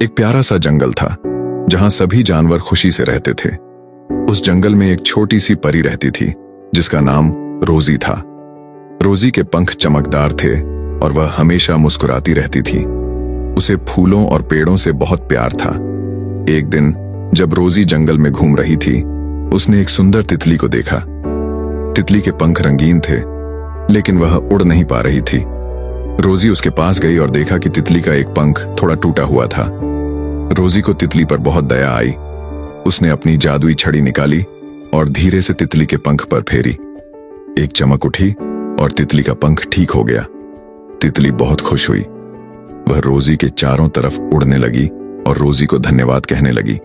एक प्यारा सा जंगल था जहां सभी जानवर खुशी से रहते थे। उस जंगल में एक छोटी सी परी रहती थी जिसका नाम रोजी था। रोजी के पंख चमकदार थे और वह हमेशा मुस्कुराती रहती थी। उसे फूलों और पेड़ों से बहुत प्यार था। एक दिन जब रोजी जंगल में घूम रही थी, उसने एक सुंदर तितली को देखा। तितली के पंख रंगीन थे, लेकिन वह उड़ नहीं पा रही थी। रोजी उसके पास गई और देखा कि तितली का एक पंख थोड़ा टूटा हुआ था। रोजी को तितली पर बहुत दया आई। उसने अपनी जादुई छड़ी निकाली और धीरे से तितली के पंख पर फेरी। एक चमक उठी और तितली का पंख ठीक हो गया। तितली बहुत खुश हुई। वह रोजी के चारों तरफ उड़ने लगी और रोजी को धन्यवाद कहने लगी।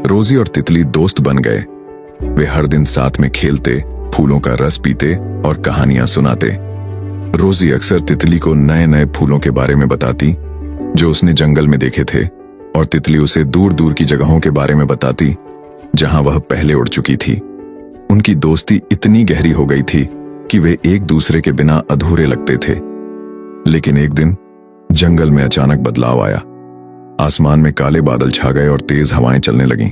रोजी और तितली दोस्त बन गए। वे हर दिन साथ में खेलते, फूलों का रस पीते और कहानियां सुनाते। रोजी अक्सर तितली को नए नए फूलों के बारे में बताती जो उसने जंगल में देखे थे, और तितली उसे दूर दूर की जगहों के बारे में बताती जहां वह पहले उड़ चुकी थी। उनकी दोस्ती इतनी गहरी हो गई थी कि वे एक दूसरे के बिना अधूरे लगते थे। लेकिन एक दिन जंगल में अचानक बदलाव आया। आसमान में काले बादल छा गए और तेज हवाएं चलने लगीं।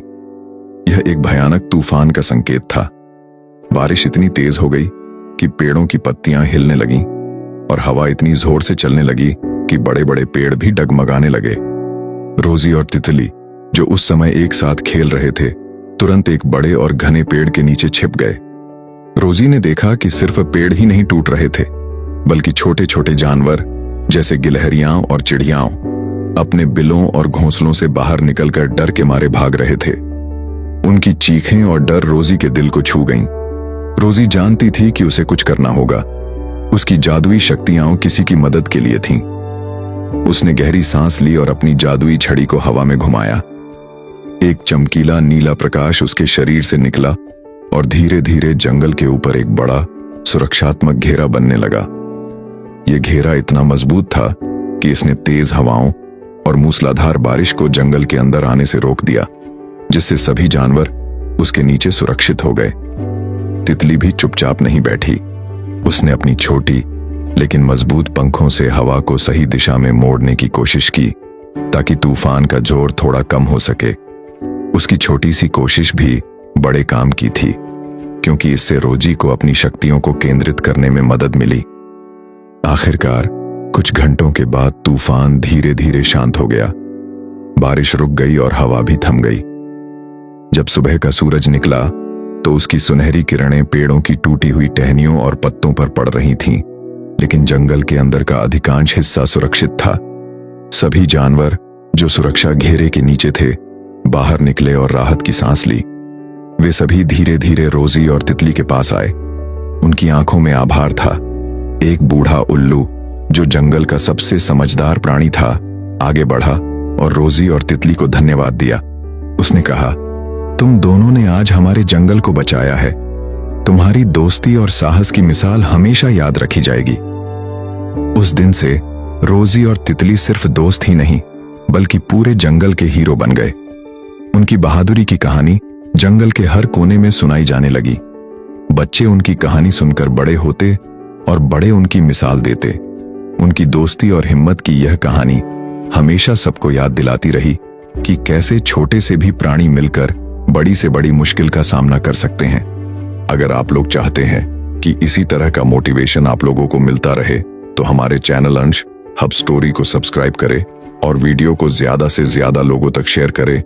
यह एक भयानक तूफान का संकेत था। बारिश इतनी तेज हो गई कि पेड़ों की पत्तियां हिलने लगीं और हवा इतनी जोर से चलने लगी कि बड़े बड़े पेड़ भी डगमगाने लगे। रोजी और तितली, जो उस समय एक साथ खेल रहे थे, तुरंत एक बड़े और घने पेड़ के नीचे छिप गए। रोजी ने देखा कि सिर्फ पेड़ ही नहीं टूट रहे थे, बल्कि छोटे छोटे जानवर जैसे गिलहरियां और चिड़ियाओं अपने बिलों और घोंसलों से बाहर निकलकर डर के मारे भाग रहे थे। उनकी चीखें और डर रोजी के दिल को छू गईं। रोजी जानती थी कि उसे कुछ करना होगा। उसकी जादुई शक्तियां किसी की मदद के लिए थीं। उसने गहरी सांस ली और अपनी जादुई छड़ी को हवा में घुमाया। एक चमकीला नीला प्रकाश उसके शरीर से निकला और धीरे धीरे जंगल के ऊपर एक बड़ा सुरक्षात्मक घेरा बनने लगा। यह घेरा इतना मजबूत था कि इसने तेज हवाओं और मूसलाधार बारिश को जंगल के अंदर आने से रोक दिया, जिससे सभी जानवर उसके नीचे सुरक्षित हो गए। तितली भी चुपचाप नहीं बैठी। उसने अपनी छोटी लेकिन मजबूत पंखों से हवा को सही दिशा में मोड़ने की कोशिश की ताकि तूफान का जोर थोड़ा कम हो सके। उसकी छोटी सी कोशिश भी बड़े काम की थी, क्योंकि इससे रोजी को अपनी शक्तियों को केंद्रित करने में मदद मिली। आखिरकार कुछ घंटों के बाद तूफान धीरे धीरे शांत हो गया। बारिश रुक गई और हवा भी थम गई। जब सुबह का सूरज निकला तो उसकी सुनहरी किरणें पेड़ों की टूटी हुई टहनियों और पत्तों पर पड़ रही थीं, लेकिन जंगल के अंदर का अधिकांश हिस्सा सुरक्षित था। सभी जानवर जो सुरक्षा घेरे के नीचे थे बाहर निकले और राहत की सांस ली। वे सभी धीरे धीरे रोजी और तितली के पास आए। उनकी आंखों में आभार था। एक बूढ़ा उल्लू, जो जंगल का सबसे समझदार प्राणी था, आगे बढ़ा और रोजी और तितली को धन्यवाद दिया। उसने कहा, तुम दोनों ने आज हमारे जंगल को बचाया है। तुम्हारी दोस्ती और साहस की मिसाल हमेशा याद रखी जाएगी। उस दिन से रोजी और तितली सिर्फ दोस्त ही नहीं, बल्कि पूरे जंगल के हीरो बन गए। उनकी बहादुरी की कहानी जंगल के हर कोने में सुनाई जाने लगी। बच्चे उनकी कहानी सुनकर बड़े होते और बड़े उनकी मिसाल देते। उनकी दोस्ती और हिम्मत की यह कहानी हमेशा सबको याद दिलाती रही कि कैसे छोटे से भी प्राणी मिलकर बड़ी से बड़ी मुश्किल का सामना कर सकते हैं। अगर आप लोग चाहते हैं कि इसी तरह का मोटिवेशन आप लोगों को मिलता रहे, तो हमारे चैनल अंश हब स्टोरी को सब्सक्राइब करें और वीडियो को ज्यादा से ज्यादा लोगों तक शेयर करें